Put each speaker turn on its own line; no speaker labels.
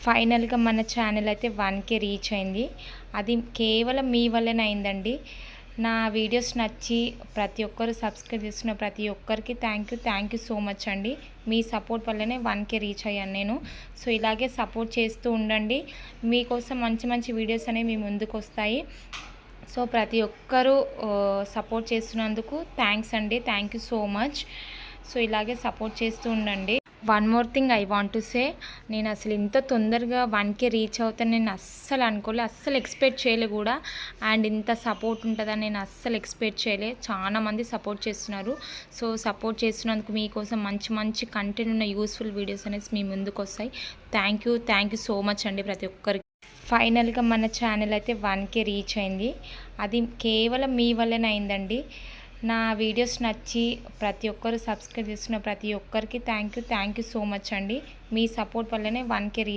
ఫైనల్‌గా మన ఛానల్ అయితే 1,000 రీచ్ అయింది. అది కేవలం మీ వల్లనే అయిందండి. నా వీడియోస్ నచ్చి ప్రతి ఒక్కరు సబ్స్క్రైబ్ చేస్తున్న ప్రతి ఒక్కరికి థ్యాంక్ యూ సో మచ్ అండి. మీ సపోర్ట్ వల్లనే 1,000 రీచ్ అయ్యాను నేను. సో ఇలాగే సపోర్ట్ చేస్తూ ఉండండి. మీకోసం మంచి మంచి వీడియోస్ అనేవి మీ ముందుకొస్తాయి. సో ప్రతి ఒక్కరూ సపోర్ట్ చేస్తున్నందుకు థ్యాంక్స్ అండి. Thank you so much. So ఇలాగే సపోర్ట్ చేస్తూ ఉండండి. One more thing I want to say, నేను అసలు ఇంత తొందరగా 1,000 రీచ్ అవుతాను నేను అస్సలు అనుకోలే, అస్సలు ఎక్స్పెక్ట్ చేయలే కూడా. అండ్ ఇంత సపోర్ట్ ఉంటుందని నేను అస్సలు ఎక్స్పెక్ట్ చేయలే. చాలా మంది సపోర్ట్ చేస్తున్నారు. సో సపోర్ట్ చేస్తున్నందుకు మీకోసం మంచి మంచి కంటెంట్ ఉన్న యూస్ఫుల్ వీడియోస్ అనేసి మీ ముందుకు వస్తాయి. థ్యాంక్ యూ సో మచ్ అండి ప్రతి ఒక్కరికి. ఫైనల్‌గా మన ఛానల్ అయితే 1,000 రీచ్ అయింది. అది కేవలం మీ వల్లనే అయిందండి. నా వీడియోస్ నచ్చి ప్రతి ఒక్కరు సబ్స్క్రైబ్ చేస్తున్న ప్రతి ఒక్కరికి థ్యాంక్ యూ సో మచ్ అండి. మీ సపోర్ట్ వల్లనే 1,000 రీచ్